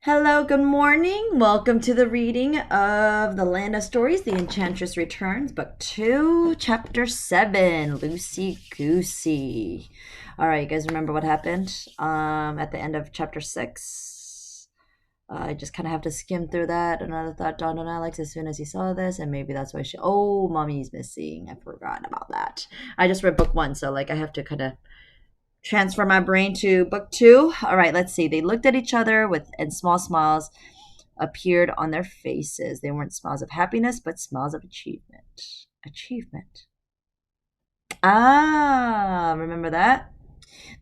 Hello, good morning. Welcome to the reading of The Land of Stories, The Enchantress Returns, Book 2, Chapter 7, Loosey Goosey. All right, you guys remember what happened at the end of Chapter 6? I just kind of have to skim through that. Another thought dawned on Alex as soon as he saw this, and maybe that's why oh, Mommy's missing. I forgot about that. I just read Book 1, so I have to kind of transfer my brain to book 2. All right, let's see. They looked at each other and small smiles appeared on their faces. They weren't smiles of happiness, but smiles of achievement. Achievement. Ah, remember that?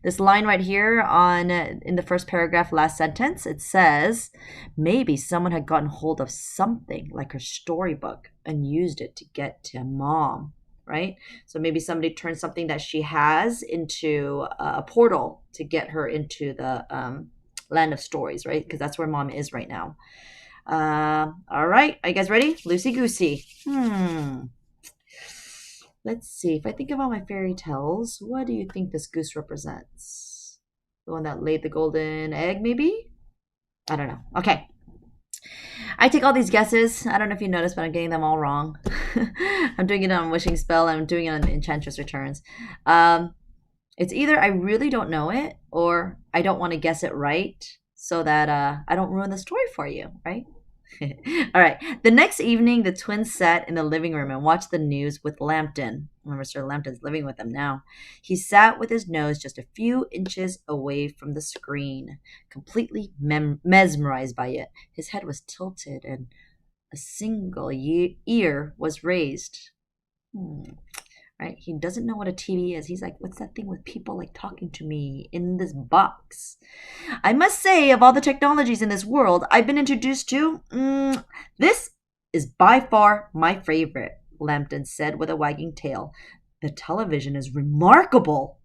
This line right here in the first paragraph, last sentence, it says, maybe someone had gotten hold of something like her storybook and used it to get to Mom, right? So maybe somebody turned something that she has into a portal to get her into the land of stories, right? Because that's where Mom is right now. All right, are you guys ready? Loosey Goosey. Let's see. If I think of all my fairy tales, what do you think this goose represents? The one that laid the golden egg, maybe? I don't know. Okay. I take all these guesses. I don't know if you noticed, but I'm getting them all wrong. I'm doing it on Wishing Spell. I'm doing it on Enchantress Returns. It's either I really don't know it or I don't want to guess it right so that I don't ruin the story for you, right? All right. The next evening, the twins sat in the living room and watched the news with Lambton. Remember, Sir Lambton's living with them now. He sat with his nose just a few inches away from the screen, completely mesmerized by it. His head was tilted and a single ear was raised. Right? He doesn't know what a TV is. He's like, what's that thing with people like talking to me in this box? I must say, of all the technologies in this world I've been introduced to, this is by far my favorite, Lambton said with a wagging tail. The television is remarkable.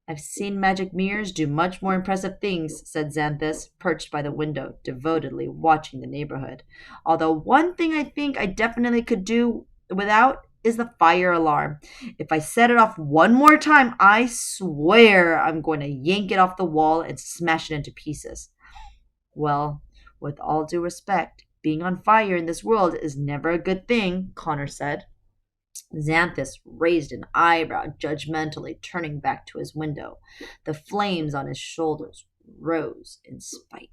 I've seen magic mirrors do much more impressive things, said Xanthus, perched by the window, devotedly watching the neighborhood. Although one thing I think I definitely could do without is the fire alarm. If I set it off one more time, I swear I'm going to yank it off the wall and smash it into pieces. Well, with all due respect, being on fire in this world is never a good thing, Connor said. Xanthus raised an eyebrow judgmentally, turning back to his window. The flames on his shoulders rose in spite.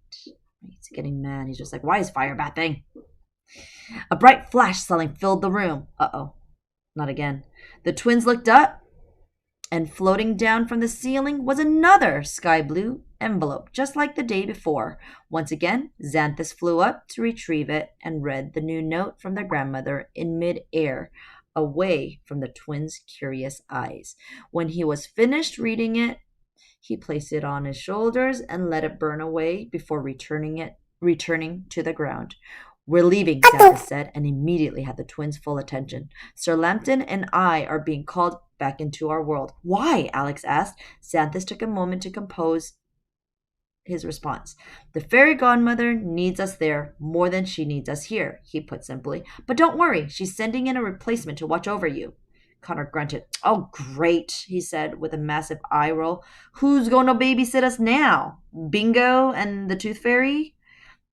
He's getting mad. He's just like, why is fire a bad thing? A bright flash suddenly filled the room. Uh-oh. Not again. The twins looked up, and floating down from the ceiling was another sky blue envelope, just like the day before. Once again, Xanthus flew up to retrieve it and read the new note from their grandmother in mid-air, away from the twins' curious eyes. When he was finished reading it, he placed it on his shoulders and let it burn away before returning to the ground. We're leaving, Xanthus said, and immediately had the twins' full attention. Sir Lambton and I are being called back into our world. Why? Alex asked. Xanthus took a moment to compose his response. The fairy godmother needs us there more than she needs us here, he put simply. But don't worry, she's sending in a replacement to watch over you. Connor grunted. Oh, great, he said with a massive eye roll. Who's going to babysit us now? Bingo and the Tooth Fairy?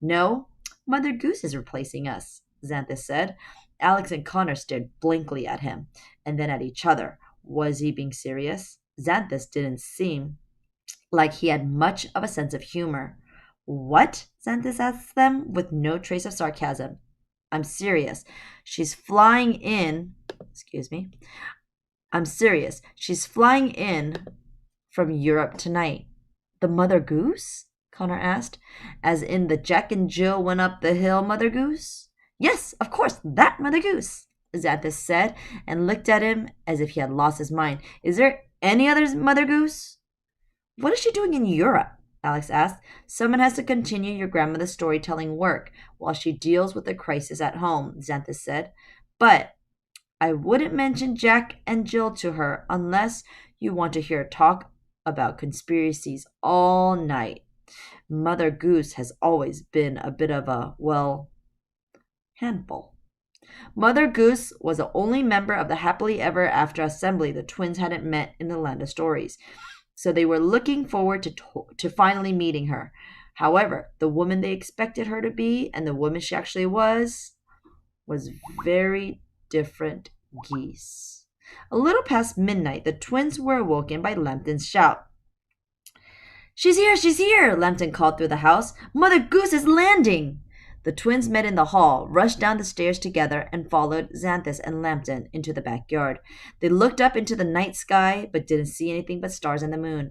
No, Mother Goose is replacing us, Xanthus said. Alex and Connor stared blankly at him, and then at each other. Was he being serious? Xanthus didn't seem like he had much of a sense of humor. What? Xanthus asked them with no trace of sarcasm. I'm serious. She's flying in. Excuse me. I'm serious. She's flying in from Europe tonight. The Mother Goose? Connor asked. As in the Jack and Jill went up the hill, Mother Goose? Yes, of course, that Mother Goose, Xanthus said, and looked at him as if he had lost his mind. Is there any other Mother Goose? What is she doing in Europe? Alex asked. Someone has to continue your grandmother's storytelling work while she deals with the crisis at home, Xanthus said. But I wouldn't mention Jack and Jill to her unless you want to hear talk about conspiracies all night. Mother Goose has always been a bit of a, well, handful. Mother Goose was the only member of the happily ever after assembly the twins hadn't met in the Land of Stories, so they were looking forward to finally meeting her. However, the woman they expected her to be and the woman she actually was very different geese. A little past midnight, the twins were awoken by Lambton's shout. She's here, she's here, Lambton called through the house. Mother Goose is landing. The twins met in the hall, rushed down the stairs together, and followed Xanthus and Lambton into the backyard. They looked up into the night sky, but didn't see anything but stars and the moon.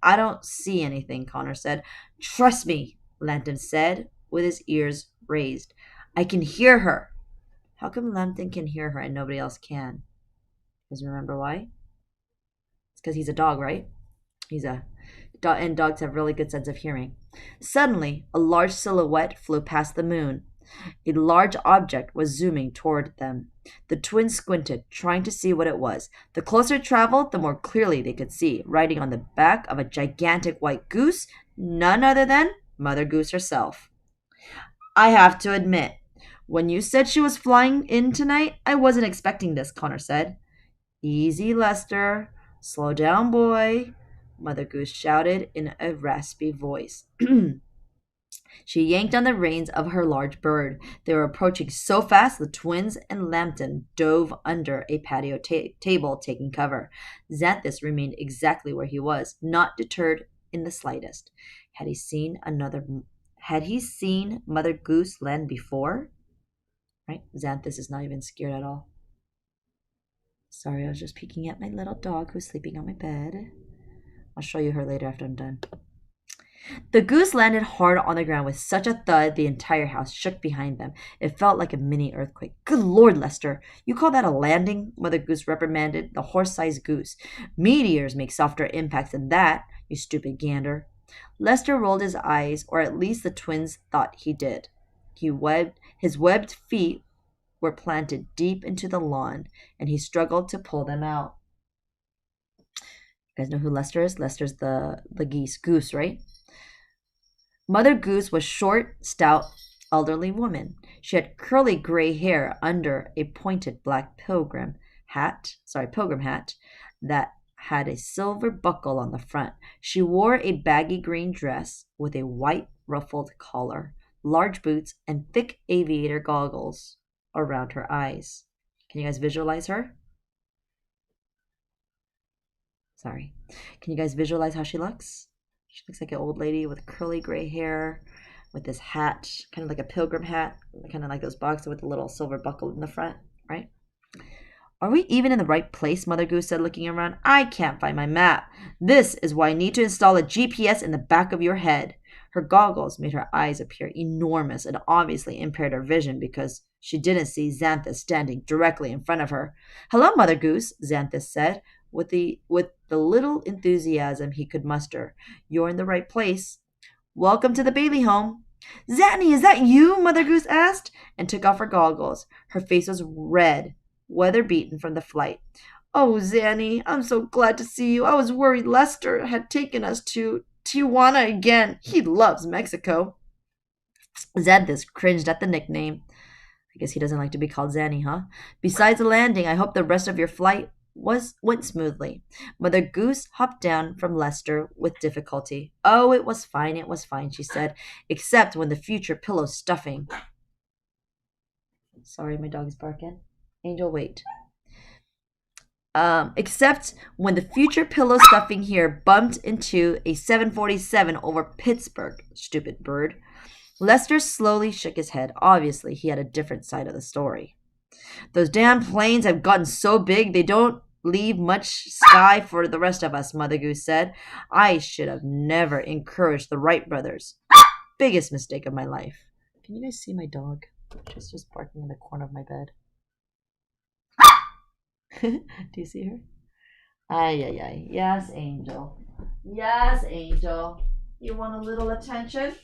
I don't see anything, Connor said. Trust me, Lambton said, with his ears raised. I can hear her. How come Lambton can hear her and nobody else can? Does you remember why? It's because he's a dog, right? He's a dog, and dogs have really good sense of hearing. Suddenly, a large silhouette flew past the moon. A large object was zooming toward them. The twins squinted, trying to see what it was. The closer it traveled, the more clearly they could see, riding on the back of a gigantic white goose, none other than Mother Goose herself. I have to admit, when you said she was flying in tonight, I wasn't expecting this, Connor said. Easy, Lester. Slow down, boy, Mother Goose shouted in a raspy voice. She yanked on the reins of her large bird. They were approaching so fast the twins and Lambton dove under a patio table, taking cover. Xanthus remained exactly where he was, not deterred in the slightest. Had he seen Mother Goose land before? Right? Xanthus is not even scared at all. Sorry, I was just peeking at my little dog who's sleeping on my bed. I'll show you her later after I'm done. The goose landed hard on the ground with such a thud the entire house shook behind them. It felt like a mini earthquake. Good Lord, Lester, you call that a landing? Mother Goose reprimanded the horse-sized goose. Meteors make softer impacts than that, you stupid gander. Lester rolled his eyes, or at least the twins thought he did. His webbed feet were planted deep into the lawn, and he struggled to pull them out. You guys know who Lester is? Lester's the goose, right? Mother Goose was short, stout, elderly woman. She had curly gray hair under a pointed black pilgrim hat that had a silver buckle on the front. She wore a baggy green dress with a white ruffled collar, large boots, and thick aviator goggles around her eyes. Can you guys visualize her? Sorry. Can you guys visualize how she looks? She looks like an old lady with curly gray hair, with this hat, kind of like a pilgrim hat, kind of like those boxes with a little silver buckle in the front, right? Are we even in the right place? Mother Goose said, looking around. I can't find my map. This is why I need to install a GPS in the back of your head. Her goggles made her eyes appear enormous and obviously impaired her vision because she didn't see Xanthus standing directly in front of her. Hello, Mother Goose, Xanthus said, with the little enthusiasm he could muster. You're in the right place. Welcome to the Bailey home. Zanny, is that you? Mother Goose asked, and took off her goggles. Her face was red, weather-beaten from the flight. Oh, Zanny, I'm so glad to see you. I was worried Lester had taken us to Tijuana again. He loves Mexico. Xanthus cringed at the nickname. I guess he doesn't like to be called Zanny, huh? Besides the landing, I hope the rest of your flight went smoothly. Mother Goose hopped down from Lester with difficulty. Oh, it was fine, she said, except when the future pillow stuffing. Sorry, my dog's barking. Angel, wait. Except when the future pillow stuffing here bumped into a 747 over Pittsburgh. Stupid bird. Lester slowly shook his head. Obviously, he had a different side of the story. Those damn planes have gotten so big they don't leave much sky for the rest of us, Mother Goose said. I should have never encouraged the Wright brothers. Biggest mistake of my life. Can you guys see my dog? She's just barking in the corner of my bed. Do you see her? Ay, ay, ay. Yes, Angel. Yes, Angel. You want a little attention?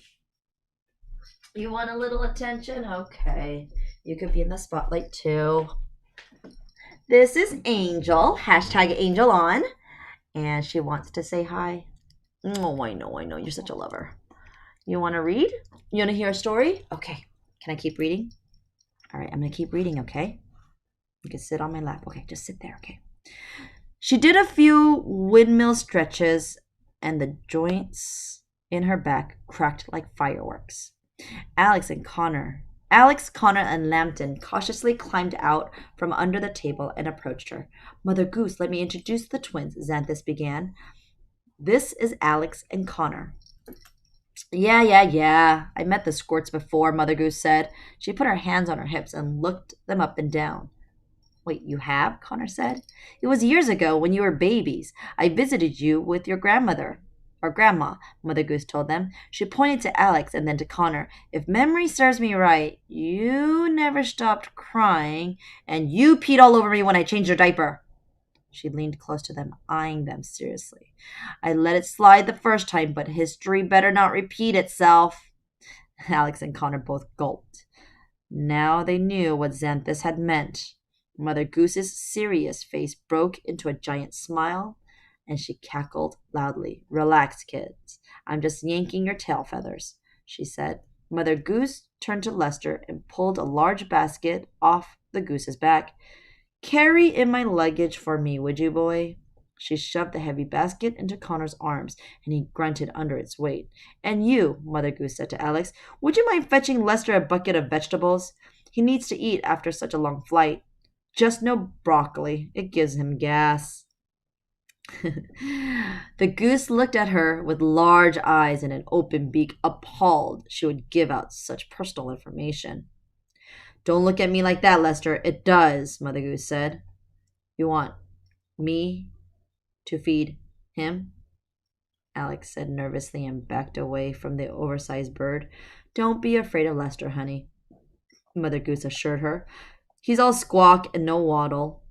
You want a little attention? Okay. You could be in the spotlight too. This is Angel. Hashtag Angel on. And she wants to say hi. Oh, I know. You're such a lover. You want to read? You want to hear a story? Okay. Can I keep reading? All right, I'm going to keep reading, okay? You can sit on my lap. Okay, just sit there, okay? She did a few windmill stretches and the joints in her back cracked like fireworks. Alex, Connor, and Lambton cautiously climbed out from under the table and approached her. Mother Goose, let me introduce the twins, Xanthus began. This is Alex and Connor. Yeah. I met the Squirts before, Mother Goose said. She put her hands on her hips and looked them up and down. Wait, you have? Connor said. It was years ago when you were babies. I visited you with your grandmother. Or grandma, Mother Goose told them. She pointed to Alex and then to Connor. If memory serves me right, you never stopped crying, and you peed all over me when I changed your diaper. She leaned close to them, eyeing them seriously. I let it slide the first time, but history better not repeat itself. Alex and Connor both gulped. Now they knew what Xanthus had meant. Mother Goose's serious face broke into a giant smile, and she cackled loudly. Relax, kids. I'm just yanking your tail feathers, she said. Mother Goose turned to Lester and pulled a large basket off the goose's back. Carry in my luggage for me, would you, boy? She shoved the heavy basket into Connor's arms, and he grunted under its weight. And you, Mother Goose said to Alex, would you mind fetching Lester a bucket of vegetables? He needs to eat after such a long flight. Just no broccoli. It gives him gas. The goose looked at her with large eyes and an open beak, appalled she would give out such personal information. Don't look at me like that, Lester. It does, Mother Goose said. You want me to feed him? Alex said nervously and backed away from the oversized bird. Don't be afraid of Lester, honey, Mother Goose assured her. He's all squawk and no waddle.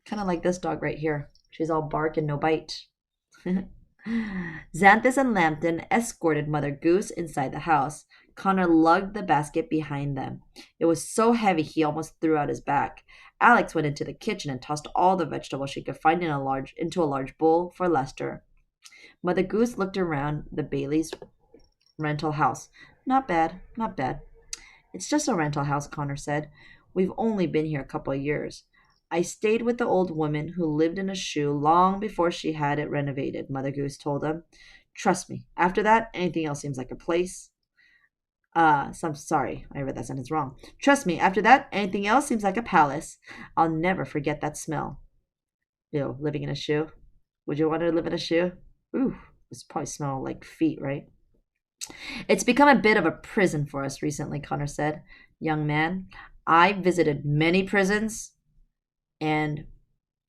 Kind of like this dog right here. She's all bark and no bite. Xanthus and Lambton escorted Mother Goose inside the house. Connor lugged the basket behind them. It was so heavy he almost threw out his back. Alex went into the kitchen and tossed all the vegetables she could find into a large bowl for Lester. Mother Goose looked around the Bailey's rental house. Not bad. It's just a rental house, Connor said. We've only been here a couple of years. I stayed with the old woman who lived in a shoe long before she had it renovated, Mother Goose told him. Trust me, after that, anything else seems like a place. Sorry, I read that sentence wrong. Trust me, after that, anything else seems like a palace. I'll never forget that smell. Ew, living in a shoe. Would you want to live in a shoe? Ooh, this probably smell like feet, right? It's become a bit of a prison for us recently, Connor said. Young man, I visited many prisons and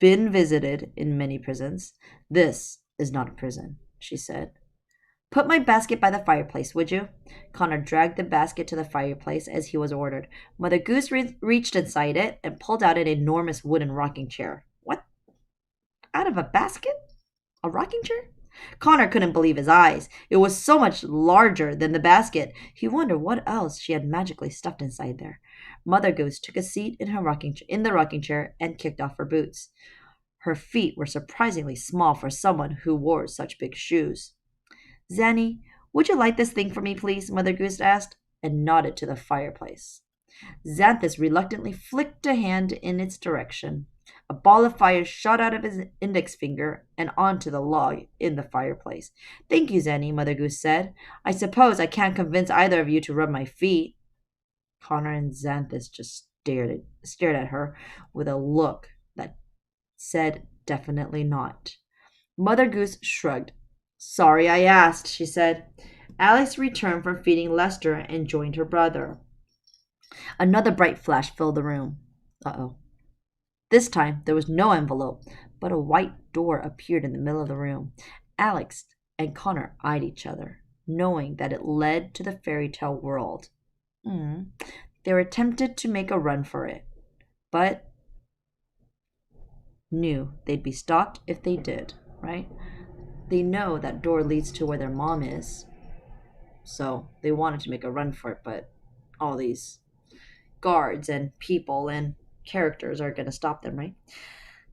been visited in many prisons. This is not a prison, she said. Put my basket by the fireplace, would you? Connor dragged the basket to the fireplace as he was ordered. Mother Goose reached inside it and pulled out an enormous wooden rocking chair. What? Out of a basket? A rocking chair? Connor couldn't believe his eyes. It was so much larger than the basket. He wondered what else she had magically stuffed inside there. Mother Goose took a seat in the rocking chair and kicked off her boots. Her feet were surprisingly small for someone who wore such big shoes. Zanny, would you light this thing for me, please? Mother Goose asked, and nodded to the fireplace. Xanthus reluctantly flicked a hand in its direction. A ball of fire shot out of his index finger and onto the log in the fireplace. Thank you, Zanny, Mother Goose said. I suppose I can't convince either of you to rub my feet. Connor and Xanthus just stared at her with a look that said definitely not. Mother Goose shrugged. Sorry I asked, she said. Alex returned from feeding Lester and joined her brother. Another bright flash filled the room. Uh-oh. This time there was no envelope, but a white door appeared in the middle of the room. Alex and Connor eyed each other, knowing that it led to the fairy tale world. They were tempted to make a run for it, but knew they'd be stopped if they did, right? They know that door leads to where their mom is, so they wanted to make a run for it, but all these guards and people and characters are going to stop them, right?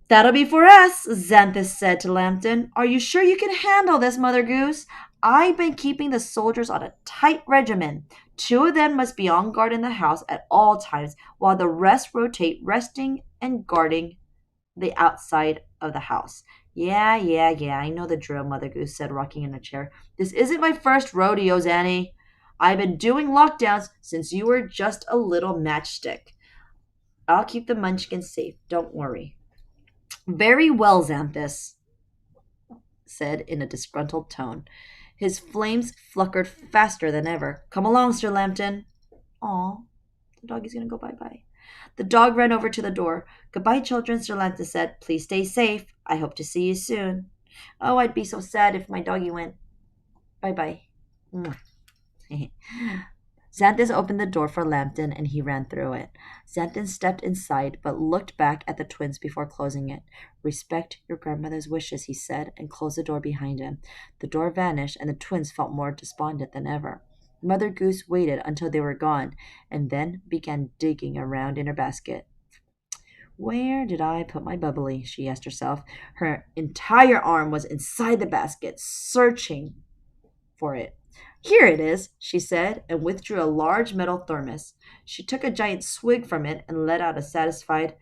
That'll be for us, Xanthus said to Lambton. Are you sure you can handle this, Mother Goose? I've been keeping the soldiers on a tight regimen. 2 of them must be on guard in the house at all times, while the rest rotate, resting and guarding the outside of the house. Yeah, yeah, yeah, I know the drill, Mother Goose said, rocking in a chair. This isn't my first rodeo, Zanny. I've been doing lockdowns since you were just a little matchstick. I'll keep the munchkins safe, don't worry. Very well, Xanthus said in a disgruntled tone. His flames flickered faster than ever. Come along, Sir Lambton. Aw, the doggy's gonna go bye-bye. The dog ran over to the door. Goodbye, children, Sir Lambton said. Please stay safe. I hope to see you soon. Oh, I'd be so sad if my doggy went bye-bye. Xanthus opened the door for Lambton and he ran through it. Xanthus stepped inside but looked back at the twins before closing it. Respect your grandmother's wishes, he said, and closed the door behind him. The door vanished and the twins felt more despondent than ever. Mother Goose waited until they were gone and then began digging around in her basket. Where did I put my bubbly? She asked herself. Her entire arm was inside the basket, searching for it. Here it is, she said, and withdrew a large metal thermos. She took a giant swig from it and let out a satisfied,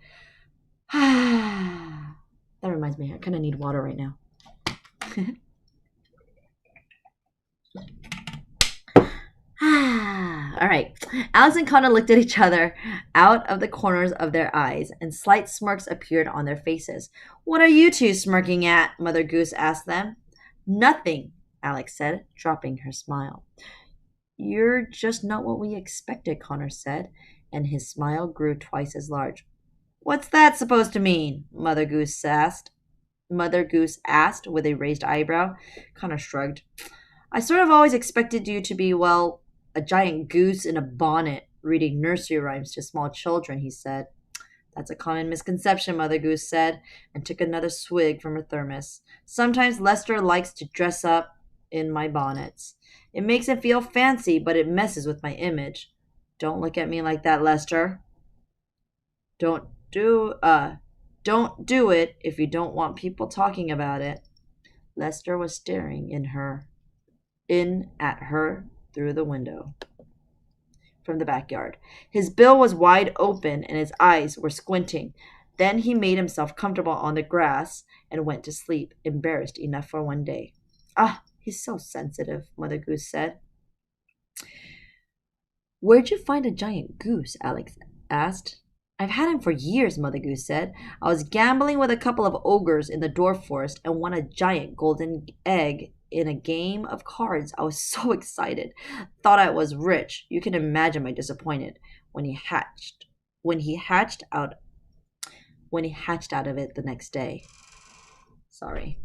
ah. That reminds me, I kind of need water right now. All right. Alice and Connor looked at each other out of the corners of their eyes, and slight smirks appeared on their faces. What are you two smirking at? Mother Goose asked them. Nothing, Alex said, dropping her smile. You're just not what we expected, Connor said, and his smile grew twice as large. What's that supposed to mean? Mother Goose asked. Mother Goose asked with a raised eyebrow. Connor shrugged. I sort of always expected you to be, well, a giant goose in a bonnet reading nursery rhymes to small children, he said. That's a common misconception, Mother Goose said, and took another swig from her thermos. Sometimes Lester likes to dress up in my bonnets. It makes him feel fancy, but it messes with my image. Don't look at me like that, Lester. Don't do don't do it if you don't want people talking about it. Lester was staring in at her through the window from the backyard. His bill was wide open and his eyes were squinting. Then he made himself comfortable on the grass and went to sleep, embarrassed enough for one day. Ah, he's so sensitive, Mother Goose said. Where'd you find a giant goose? Alex asked. I've had him for years, Mother Goose said. I was gambling with a couple of ogres in the dwarf forest and won a giant golden egg in a game of cards. I was so excited. Thought I was rich. You can imagine my disappointment when he hatched. When he hatched out when he hatched out of it the next day. Sorry.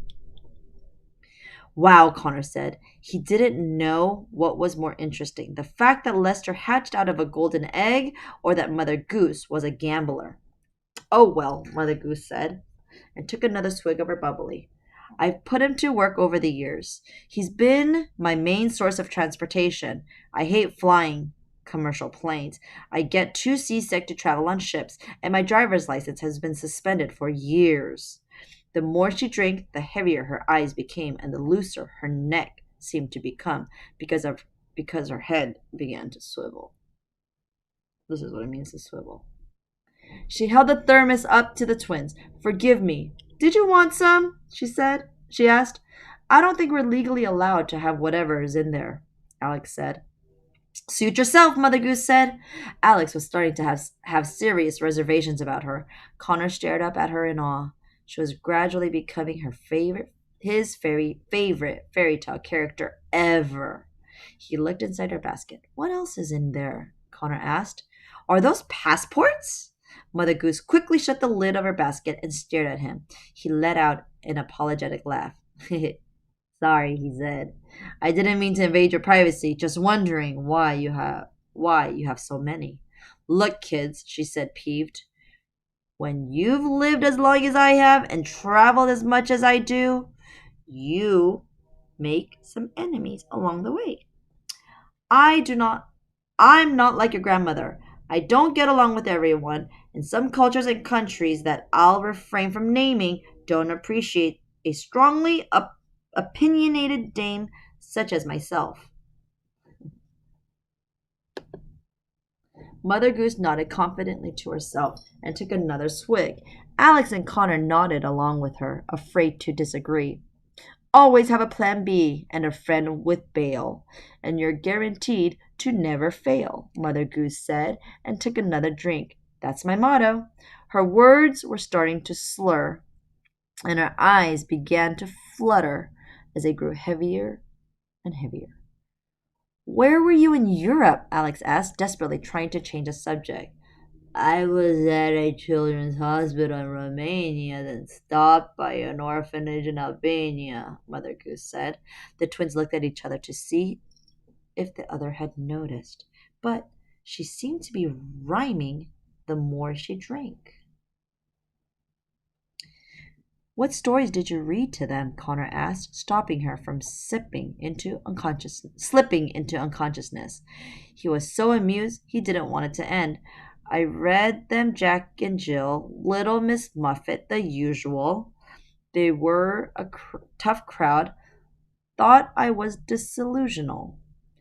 Wow, Connor said. He didn't know what was more interesting, the fact that Lester hatched out of a golden egg or that Mother Goose was a gambler. Oh, well, Mother Goose said, and took another swig of her bubbly. I've put him to work over the years. He's been my main source of transportation. I hate flying commercial planes. I get too seasick to travel on ships, and my driver's license has been suspended for years. The more she drank, the heavier her eyes became, and the looser her neck seemed to become because her head began to swivel. This is what it means to swivel. She held the thermos up to the twins. Forgive me. Did you want some? She asked. I don't think we're legally allowed to have whatever is in there, Alex said. Suit yourself, Mother Goose said. Alex was starting to have serious reservations about her. Connor stared up at her in awe. She was gradually becoming his favorite fairy tale character ever. He looked inside her basket. What else is in there? Connor asked. Are those passports? Mother Goose quickly shut the lid of her basket and stared at him. He let out an apologetic laugh. Sorry, he said. I didn't mean to invade your privacy, just wondering why you have so many. Look, kids, she said, peeved. When you've lived as long as I have and traveled as much as I do, you make some enemies along the way. I do not I'm not like your grandmother. I don't get along with everyone, and some cultures and countries that I'll refrain from naming don't appreciate a strongly opinionated dame such as myself. Mother Goose nodded confidently to herself and took another swig. Alex and Connor nodded along with her, afraid to disagree. Always have a plan B and a friend with bail, and you're guaranteed to never fail, Mother Goose said, and took another drink. That's my motto. Her words were starting to slur, and her eyes began to flutter as they grew heavier and heavier. Where were you in Europe? Alex asked, desperately trying to change the subject. I was at a children's hospital in Romania, then stopped by an orphanage in Albania, Mother Goose said. The twins looked at each other to see if the other had noticed, but she seemed to be rhyming the more she drank. What stories did you read to them? Connor asked, stopping her from slipping into unconsciousness. He was so amused he didn't want it to end. I read them Jack and Jill, Little Miss Muffet, the usual. They were a tough crowd. Thought I was disillusional.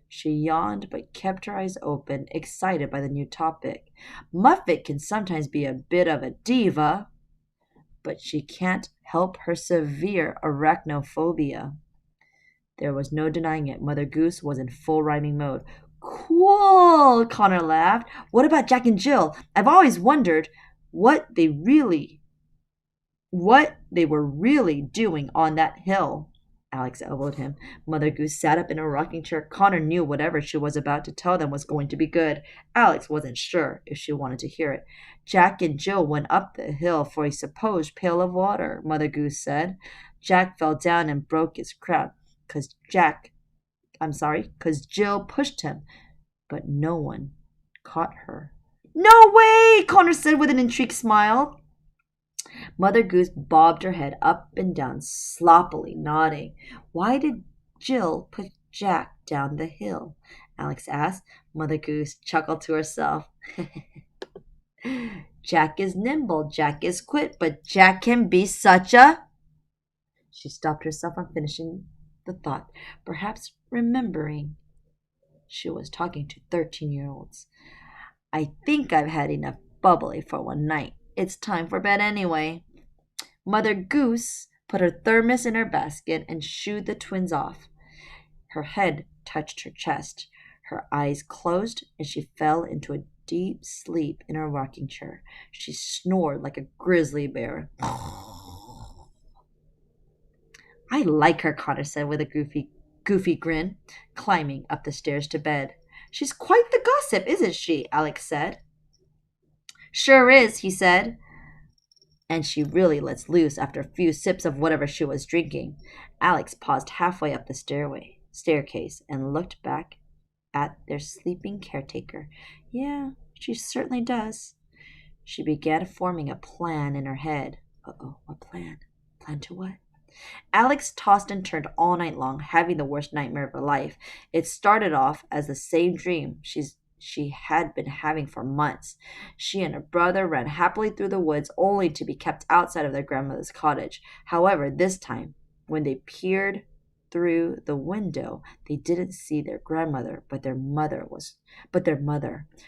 She yawned but kept her eyes open, excited by the new topic. Muffet can sometimes be a bit of a diva, but she can't help her severe arachnophobia. There was no denying it. Mother Goose was in full rhyming mode. Cool, Connor laughed. What about Jack and Jill? I've always wondered what they were really doing on that hill. Alex elbowed him. Mother Goose sat up in a rocking chair. Connor knew whatever she was about to tell them was going to be good. Alex wasn't sure if she wanted to hear it. Jack and Jill went up the hill for a supposed pail of water, Mother Goose said. Jack fell down and broke his crown, 'cause Jill pushed him, but no one caught her. No way, Connor said with an intrigued smile. Mother Goose bobbed her head up and down, sloppily nodding. Why did Jill put Jack down the hill? Alex asked. Mother Goose chuckled to herself. Jack is nimble, Jack is quick, but Jack can be such a... She stopped herself on finishing the thought, perhaps remembering she was talking to 13-year-olds. I think I've had enough bubbly for one night. It's time for bed anyway. Mother Goose put her thermos in her basket and shooed the twins off. Her head touched her chest. Her eyes closed and she fell into a deep sleep in her rocking chair. She snored like a grizzly bear. I like her, Connor said with a goofy grin, climbing up the stairs to bed. She's quite the gossip, isn't she? Alex said. Sure is, he said. And she really lets loose after a few sips of whatever she was drinking. Alex paused halfway up the staircase and looked back at their sleeping caretaker. Yeah, she certainly does. She began forming a plan in her head. Uh-oh, what plan? Plan to what? Alex tossed and turned all night long, having the worst nightmare of her life. It started off as the same dream she had been having for months. She and her brother ran happily through the woods, only to be kept outside of their grandmother's cottage. However, this time, when they peered through the window, they didn't see their grandmother, but their mother.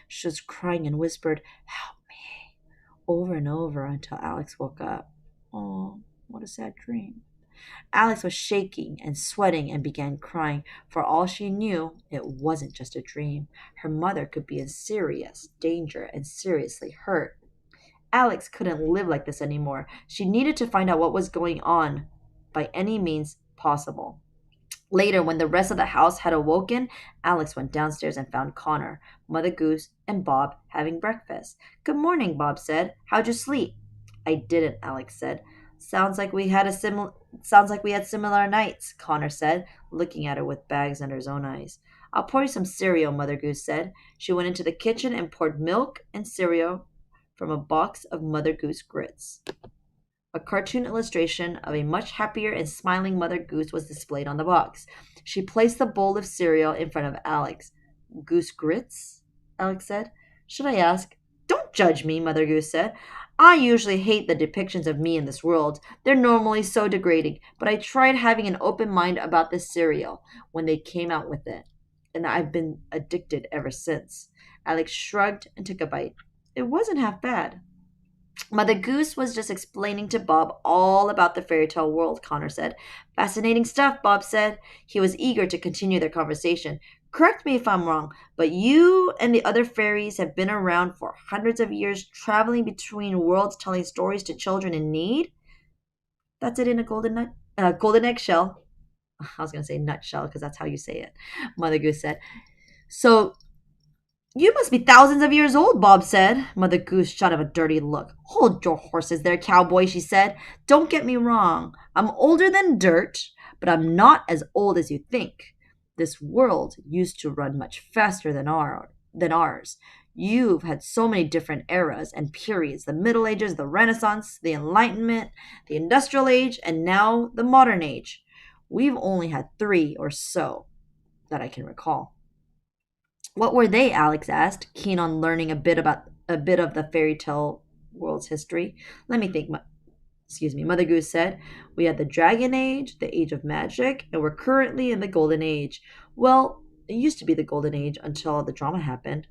She was crying and whispered, "Help me," over and over until Alex woke up. Oh, what a sad dream. Alex was shaking and sweating and began crying. For all she knew, it wasn't just a dream. Her mother could be in serious danger and seriously hurt. Alex couldn't live like this anymore. She needed to find out what was going on by any means possible. Later, when the rest of the house had awoken, Alex went downstairs and found Connor, Mother Goose, and Bob having breakfast. Good morning, Bob said. How'd you sleep? I didn't, Alex said. Sounds like we had similar nights, Connor said, looking at her with bags under his own eyes. I'll pour you some cereal, Mother Goose said. She went into the kitchen and poured milk and cereal from a box of Mother Goose grits. A cartoon illustration of a much happier and smiling Mother Goose was displayed on the box. She placed the bowl of cereal in front of Alex. Goose grits? Alex said. Should I ask? Don't judge me, Mother Goose said. I usually hate the depictions of me in this world. They're normally so degrading, but I tried having an open mind about this cereal when they came out with it. and I've been addicted ever since. Alex shrugged and took a bite. It wasn't half bad. Mother Goose was just explaining to Bob all about the fairy tale world, Connor said. Fascinating stuff, Bob said. He was eager to continue their conversation. Correct me if I'm wrong, but you and the other fairies have been around for hundreds of years, traveling between worlds, telling stories to children in need? That's it in a golden eggshell. I was going to say nutshell because that's how you say it, Mother Goose said. So you must be thousands of years old, Bob said. Mother Goose shot him a dirty look. Hold your horses there, cowboy, she said. Don't get me wrong. I'm older than dirt, but I'm not as old as you think. This world used to run much faster than ours. You've had so many different eras and periods: the Middle Ages, the Renaissance, the Enlightenment, the Industrial Age, and now the Modern Age. We've only had three or so that I can recall. What were they? Alex asked, keen on learning a bit of the fairy tale world's history. Let me think. Excuse me. Mother Goose said, "We had the Dragon Age, the Age of Magic, and we're currently in the Golden Age." Well, it used to be the Golden Age until the drama happened.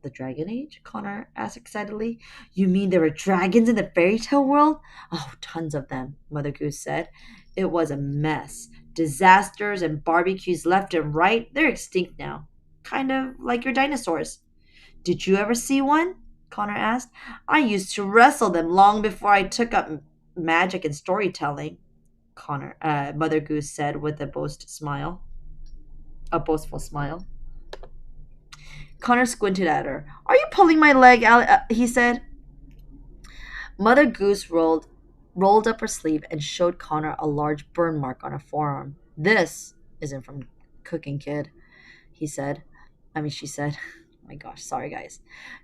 The Dragon Age? Connor asked excitedly. You mean there were dragons in the fairy tale world? Oh, tons of them, Mother Goose said. It was a mess. Disasters and barbecues left and right. They're extinct now. Kind of like your dinosaurs. Did you ever see one? Connor asked. I used to wrestle them long before I took up magic and storytelling, Mother Goose said with a boastful smile. Connor squinted at her. Are you pulling my leg, he said. Mother Goose rolled up her sleeve and showed Connor a large burn mark on her forearm. This isn't from cooking, kid, he said. She said. Oh my gosh, sorry guys.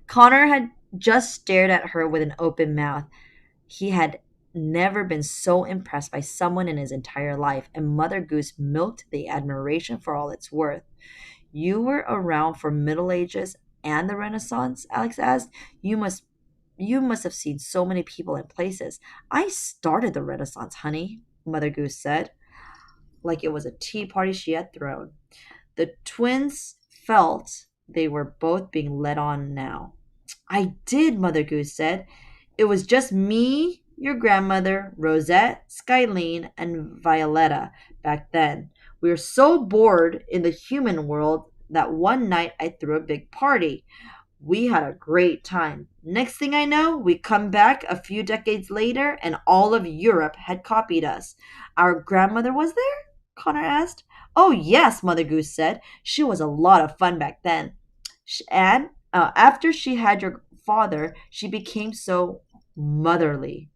Connor had just stared at her with an open mouth. He had never been so impressed by someone in his entire life, and Mother Goose milked the admiration for all it's worth. You were around for Middle Ages and the Renaissance? Alex asked. You must have seen so many people and places. I started the Renaissance, honey, Mother Goose said, like it was a tea party she had thrown. The twins felt they were both being led on now. I did, Mother Goose said. It was just me, your grandmother, Rosette, Skylene, and Violetta back then. We were so bored in the human world that one night I threw a big party. We had a great time. Next thing I know, we come back a few decades later and all of Europe had copied us. Our grandmother was there? Connor asked. Oh, yes, Mother Goose said. She was a lot of fun back then. And after she had your father, she became so motherly.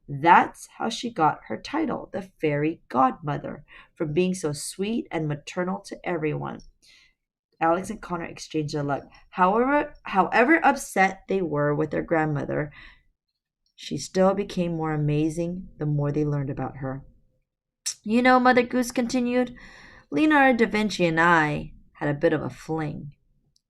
That's how she got her title, the fairy godmother, from being so sweet and maternal to everyone. Alex and Connor exchanged a look. However upset they were with their grandmother, she still became more amazing the more they learned about her. You know, Mother Goose continued, Leonardo da Vinci and I had a bit of a fling.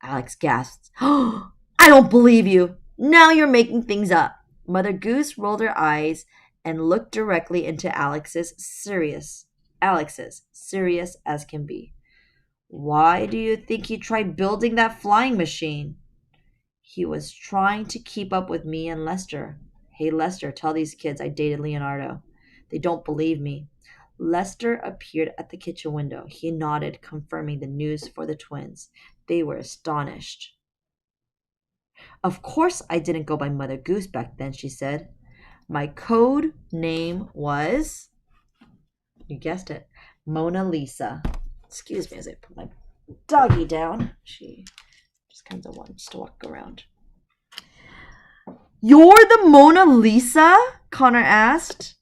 Alex gasped. Oh, I don't believe you. Now you're making things up. Mother Goose rolled her eyes and looked directly into Alex's, serious as can be. Why do you think he tried building that flying machine? He was trying to keep up with me and Lester. Hey, Lester, tell these kids I dated Leonardo. They don't believe me. Lester appeared at the kitchen window. He nodded, confirming the news for the twins. They were astonished. Of course I didn't go by Mother Goose back then, she said. My code name was, you guessed it, Mona Lisa. Excuse me as I put my doggy down. She just kind of wants to walk around. You're the Mona Lisa? Connor asked.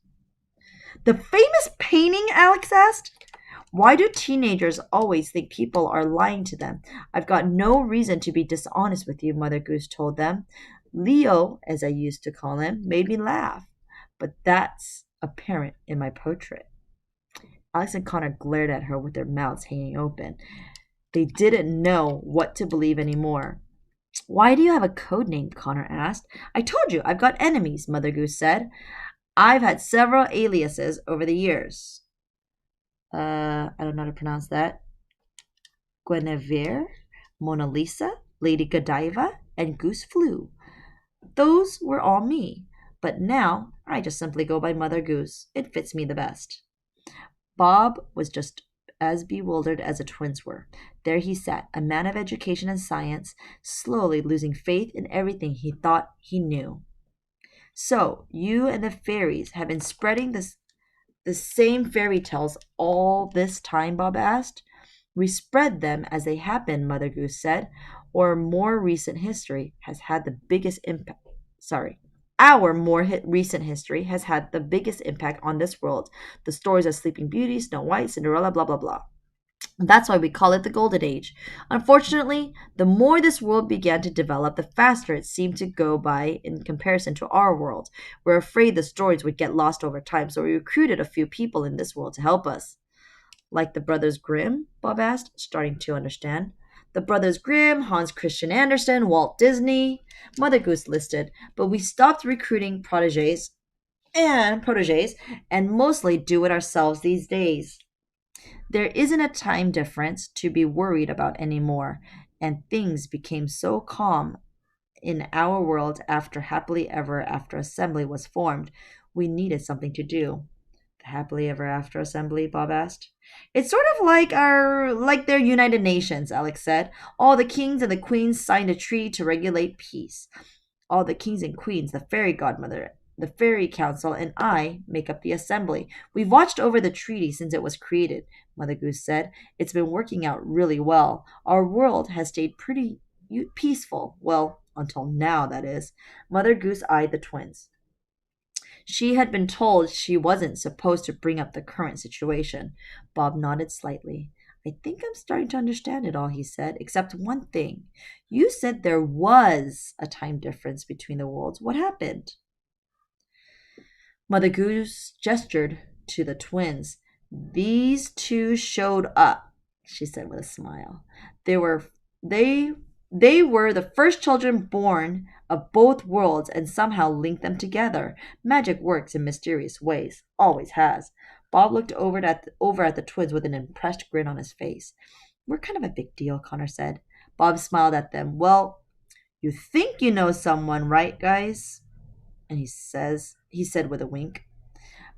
The famous painting? Alex asked. Why do teenagers always think people are lying to them? I've got no reason to be dishonest with you, Mother Goose told them. Leo, as I used to call him, made me laugh. But that's apparent in my portrait. Alex and Connor glared at her with their mouths hanging open. They didn't know what to believe anymore. Why do you have a code name? Connor asked. I told you, I've got enemies, Mother Goose said. I've had several aliases over the years. I don't know how to pronounce that. Guinevere, Mona Lisa, Lady Godiva, and Goose flew. Those were all me. But now I just simply go by Mother Goose. It fits me the best. Bob was just as bewildered as the twins were. There he sat, a man of education and science, slowly losing faith in everything he thought he knew. So, you and the fairies have been spreading the same fairy tales all this time? Bob asked. We spread them as they happen, Mother Goose said, or more recent history has had the biggest impact. Sorry. Our recent history has had the biggest impact on this world. The stories of Sleeping Beauty, Snow White, Cinderella, blah, blah, blah. That's why we call it the Golden Age. Unfortunately, the more this world began to develop, the faster it seemed to go by in comparison to our world. We're afraid the stories would get lost over time, so we recruited a few people in this world to help us. Like the Brothers Grimm? Bob asked, starting to understand. The Brothers Grimm, Hans Christian Andersen, Walt Disney. Mother Goose listed, but we stopped recruiting proteges and mostly do it ourselves these days. There isn't a time difference to be worried about anymore, and things became so calm in our world after Happily Ever After Assembly was formed. We needed something to do. The Happily Ever After Assembly? Bob asked. It's sort of like their United Nations, Alex said. All the kings and the queens signed a treaty to regulate peace. All the kings and queens, the fairy godmother, the fairy council, and I make up the assembly. We've watched over the treaty since it was created, Mother Goose said. It's been working out really well. Our world has stayed pretty peaceful. Well, until now, that is. Mother Goose eyed the twins. She had been told she wasn't supposed to bring up the current situation. Bob nodded slightly. I think I'm starting to understand it all, he said, except one thing. You said there was a time difference between the worlds. What happened? Mother Goose gestured to the twins. These two showed up, she said with a smile. They were they they were the first children born of both worlds and somehow linked them together. Magic works in mysterious ways. Always has. Bob looked over at the twins with an impressed grin on his face. We're kind of a big deal, Connor said. Bob smiled at them. Well, you think you know someone, right, guys? And he said with a wink.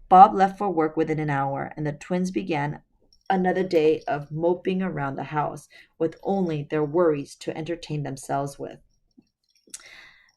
Bob left for work within an hour, and the twins began another day of moping around the house with only their worries to entertain themselves with.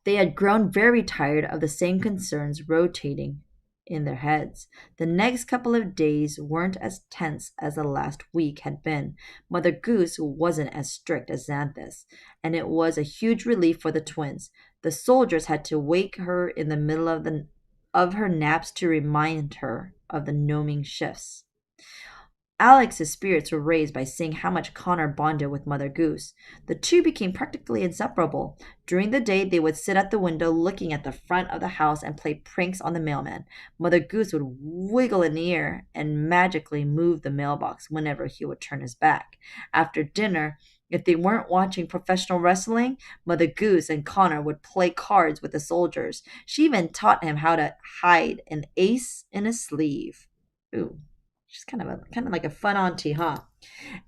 They had grown very tired of the same concerns rotating in their heads. The next couple of days weren't as tense as the last week had been. Mother Goose wasn't as strict as Xanthus, and it was a huge relief for the twins. The soldiers had to wake her in the middle of her naps to remind her of the gnoming shifts. Alex's spirits were raised by seeing how much Connor bonded with Mother Goose. The two became practically inseparable. During the day, they would sit at the window looking at the front of the house and play pranks on the mailman. Mother Goose would wiggle an ear and magically move the mailbox whenever he would turn his back. After dinner, if they weren't watching professional wrestling, Mother Goose and Connor would play cards with the soldiers. She even taught him how to hide an ace in a sleeve. Ooh. She's kind of like a fun auntie, huh?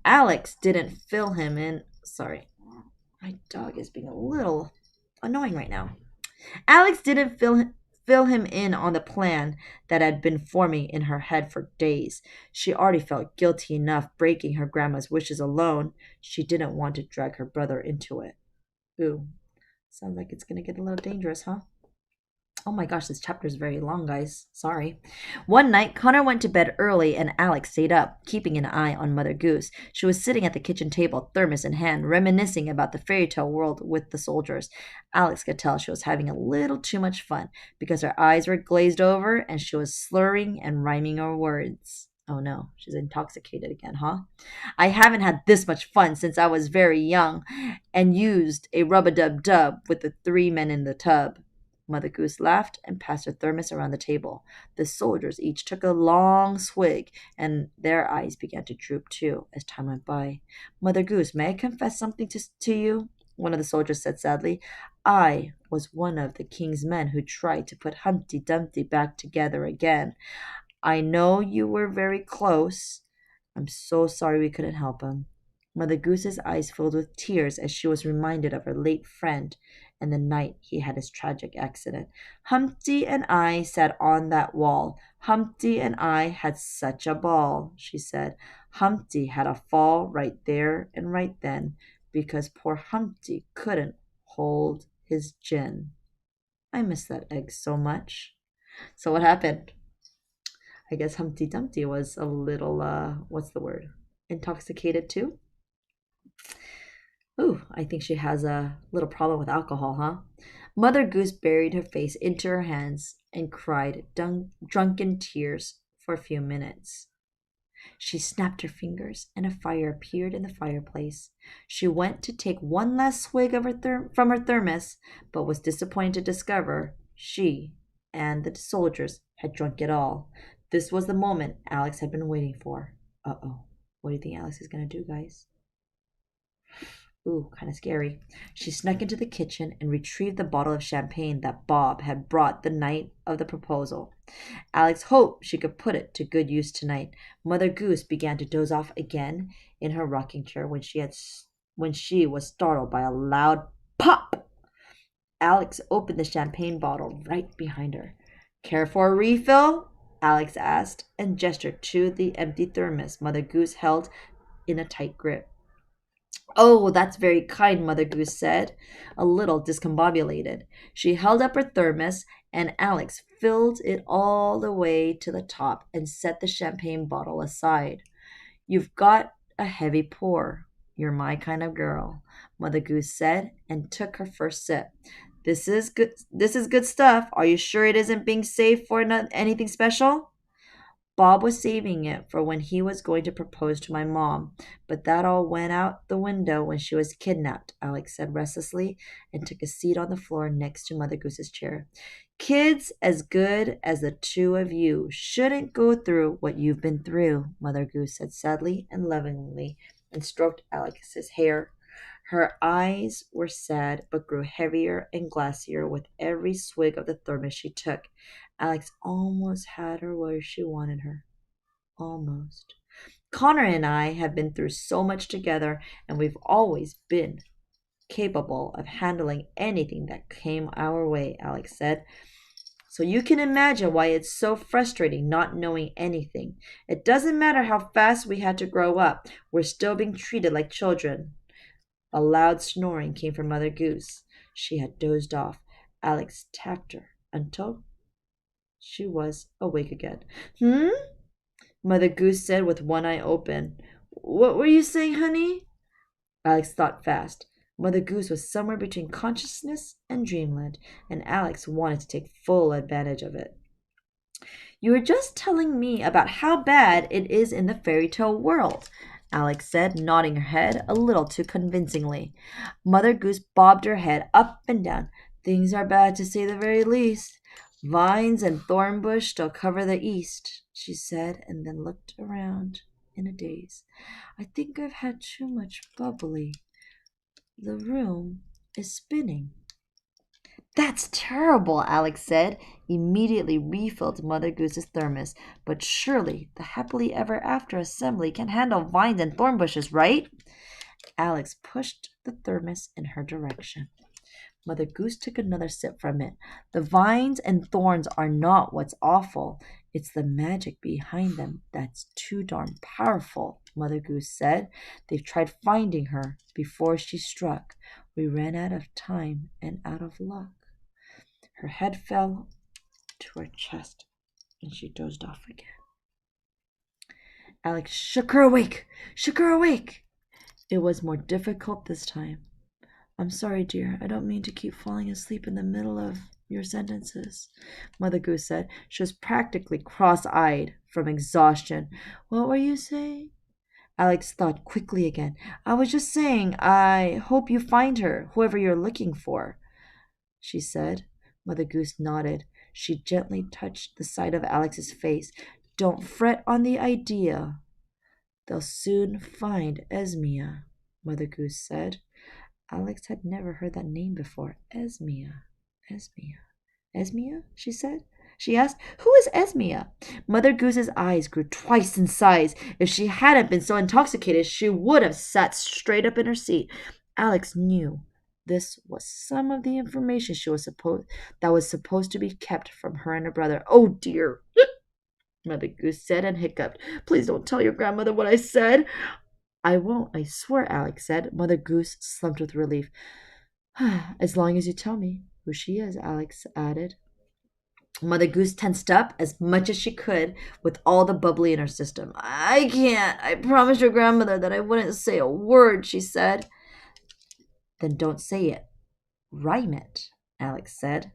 Alex didn't fill him in. Sorry, my dog is being a little annoying right now. Alex didn't fill him in on the plan that had been forming in her head for days. She already felt guilty enough breaking her grandma's wishes alone. She didn't want to drag her brother into it. Ooh, sounds like it's gonna get a little dangerous, huh? Oh my gosh, this chapter is very long, guys. Sorry. One night, Connor went to bed early and Alex stayed up, keeping an eye on Mother Goose. She was sitting at the kitchen table, thermos in hand, reminiscing about the fairy tale world with the soldiers. Alex could tell she was having a little too much fun because her eyes were glazed over and she was slurring and rhyming her words. Oh no, she's intoxicated again, huh? I haven't had this much fun since I was very young and used a rub-a-dub-dub with the three men in the tub. Mother Goose laughed and passed her thermos around the table. The soldiers each took a long swig, and their eyes began to droop too as time went by. Mother Goose, may I confess something to you? One of the soldiers said sadly. I was one of the king's men who tried to put Humpty Dumpty back together again. I know you were very close. I'm so sorry we couldn't help him. Mother Goose's eyes filled with tears as she was reminded of her late friend and the night he had his tragic accident. Humpty and I sat on that wall. Humpty and I had such a ball, she said. Humpty had a fall right there and right then because poor Humpty couldn't hold his gin. I miss that egg so much. So what happened? I guess Humpty Dumpty was a little, what's the word? Intoxicated too? Ooh, I think she has a little problem with alcohol, huh? Mother Goose buried her face into her hands and cried drunken tears for a few minutes. She snapped her fingers, and a fire appeared in the fireplace. She went to take one last swig of from her thermos, but was disappointed to discover she and the soldiers had drunk it all. This was the moment Alex had been waiting for. Uh-oh. What do you think Alex is going to do, guys? Ooh, kind of scary. She snuck into the kitchen and retrieved the bottle of champagne that Bob had brought the night of the proposal. Alex hoped she could put it to good use tonight. Mother Goose began to doze off again in her rocking chair when she was startled by a loud pop. Alex opened the champagne bottle right behind her. Care for a refill? Alex asked and gestured to the empty thermos Mother Goose held in a tight grip. Oh, that's very kind, Mother Goose said, a little discombobulated. She held up her thermos, and Alex filled it all the way to the top and set the champagne bottle aside. You've got a heavy pour. You're my kind of girl, Mother Goose said, and took her first sip. This is good. This is good stuff. Are you sure it isn't being saved for anything special? Bob was saving it for when he was going to propose to my mom, but that all went out the window when she was kidnapped, Alex said restlessly, and took a seat on the floor next to Mother Goose's chair. Kids as good as the two of you shouldn't go through what you've been through, Mother Goose said sadly and lovingly, and stroked Alex's hair. Her eyes were sad, but grew heavier and glassier with every swig of the thermos she took. Alex almost had her where she wanted her. Almost. Connor and I have been through so much together, and we've always been capable of handling anything that came our way, Alex said. So you can imagine why it's so frustrating not knowing anything. It doesn't matter how fast we had to grow up, we're still being treated like children. A loud snoring came from Mother Goose. She had dozed off. Alex tapped her until she was awake again. Mother Goose said with one eye open. What were you saying, honey? Alex thought fast. Mother Goose was somewhere between consciousness and dreamland, and Alex wanted to take full advantage of it. You were just telling me about how bad it is in the fairy tale world, Alex said, nodding her head a little too convincingly. Mother Goose bobbed her head up and down. Things are bad to say the very least. Vines and thorn bush still cover the east, she said, and then looked around in a daze. I think I've had too much bubbly. The room is spinning. That's terrible, Alex said, immediately refilled Mother Goose's thermos. But surely the happily ever after assembly can handle vines and thorn bushes, right? Alex pushed the thermos in her direction. Mother Goose took another sip from it. The vines and thorns are not what's awful. It's the magic behind them that's too darn powerful, Mother Goose said. They've tried finding her before she struck. We ran out of time and out of luck. Her head fell to her chest, and she dozed off again. Alex shook her awake. It was more difficult this time. I'm sorry, dear. I don't mean to keep falling asleep in the middle of your sentences, Mother Goose said. She was practically cross-eyed from exhaustion. What were you saying? Alex thought quickly again. I was just saying, I hope you find her, whoever you're looking for, she said. Mother Goose nodded. She gently touched the side of Alex's face. Don't fret on the idea. They'll soon find Esmea, Mother Goose said. Alex had never heard that name before. Esmea, she said. she asked. Who is Esmea? Mother Goose's eyes grew twice in size. If she hadn't been so intoxicated, she would have sat straight up in her seat. Alex knew this was some of the information that was supposed to be kept from her and her brother. Oh dear, Mother Goose said and hiccuped. Please don't tell your grandmother what I said. I won't, I swear, Alex said. Mother Goose slumped with relief. As long as you tell me who she is, Alex added. Mother Goose tensed up as much as she could with all the bubbly in her system. I can't. I promised your grandmother that I wouldn't say a word, she said. Then don't say it. Rhyme it, Alex said.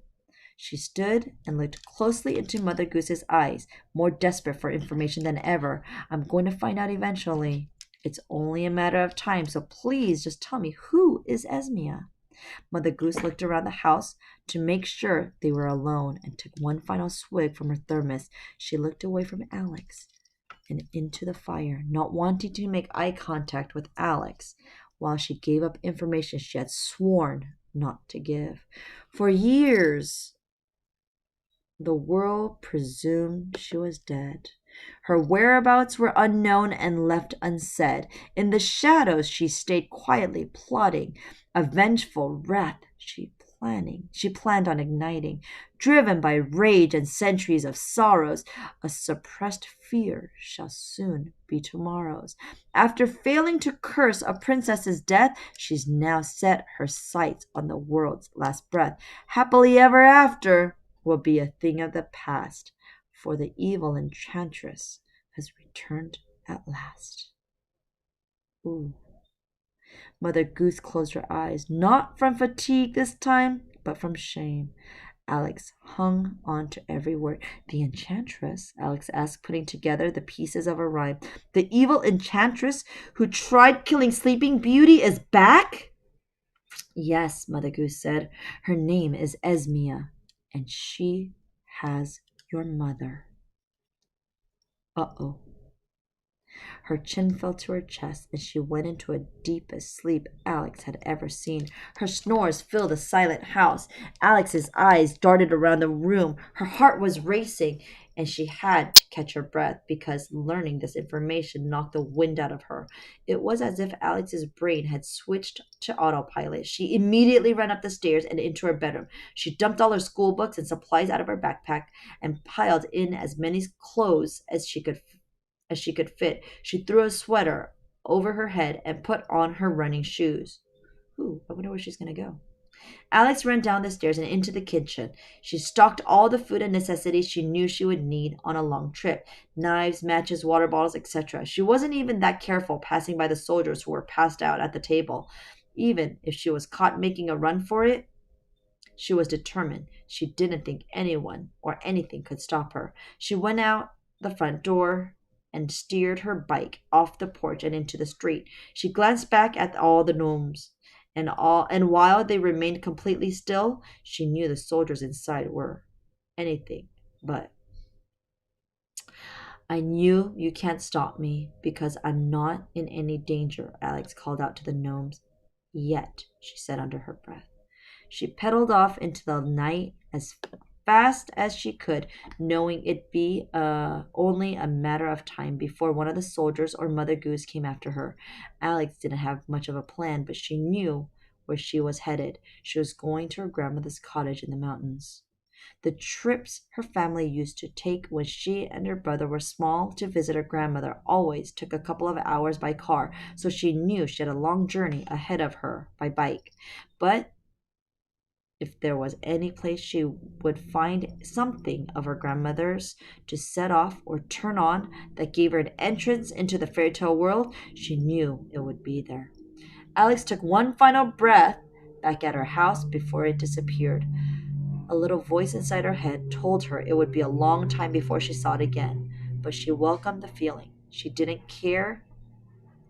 She stood and looked closely into Mother Goose's eyes, more desperate for information than ever. I'm going to find out eventually. It's only a matter of time, so please just tell me, who is Esmea? Mother Goose looked around the house to make sure they were alone and took one final swig from her thermos. She looked away from Alex and into the fire, not wanting to make eye contact with Alex while she gave up information she had sworn not to give. For years, the world presumed she was dead. Her whereabouts were unknown and left unsaid. In the shadows she stayed quietly plotting a vengeful wrath she planned on igniting. Driven by rage and centuries of sorrows, a suppressed fear shall soon be tomorrow's. After failing to curse a princess's death, she's now set her sights on the world's last breath. Happily ever after will be a thing of the past, for the evil enchantress has returned at last. Ooh. Mother Goose closed her eyes, not from fatigue this time, but from shame. Alex hung on to every word. The enchantress? Alex asked, putting together the pieces of a rhyme. The evil enchantress who tried killing Sleeping Beauty is back? Yes, Mother Goose said. Her name is Esmea, and she has your mother. Uh-oh. Her chin fell to her chest, and she went into a deepest sleep Alex had ever seen. Her snores filled the silent house. Alex's eyes darted around the room. Her heart was racing, and she had to catch her breath because learning this information knocked the wind out of her. It was as if Alex's brain had switched to autopilot. She immediately ran up the stairs and into her bedroom. She dumped all her school books and supplies out of her backpack and piled in as many clothes as she could fit. She threw a sweater over her head and put on her running shoes. Ooh, I wonder where she's going to go. Alex ran down the stairs and into the kitchen. She stocked all the food and necessities she knew she would need on a long trip: knives, matches, water bottles, etc. She wasn't even that careful passing by the soldiers who were passed out at the table. Even if she was caught making a run for it, she was determined. She didn't think anyone or anything could stop her. She went out the front door and steered her bike off the porch and into the street. She glanced back at all the gnomes, and while they remained completely still, she knew the soldiers inside were anything but. I knew you can't stop me because I'm not in any danger, Alex called out to the gnomes. Yet, she said under her breath. She pedaled off into the night as fast as she could, knowing it'd be only a matter of time before one of the soldiers or Mother Goose came after her. Alex didn't have much of a plan, but she knew where she was headed. She was going to her grandmother's cottage in the mountains. The trips her family used to take when she and her brother were small to visit her grandmother always took a couple of hours by car, so she knew she had a long journey ahead of her by bike. But if there was any place she would find something of her grandmother's to set off or turn on that gave her an entrance into the fairy tale world, she knew it would be there. Alex took one final breath back at her house before it disappeared. A little voice inside her head told her it would be a long time before she saw it again, but she welcomed the feeling. She didn't care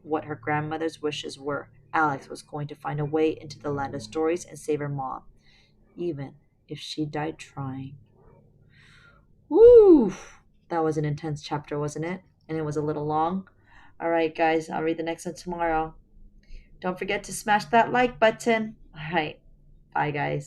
what her grandmother's wishes were. Alex was going to find a way into the land of stories and save her mom, even if she died trying. Woo! That was an intense chapter, wasn't it? And it was a little long. All right, guys, I'll read the next one tomorrow. Don't forget to smash that like button. All right, bye, guys.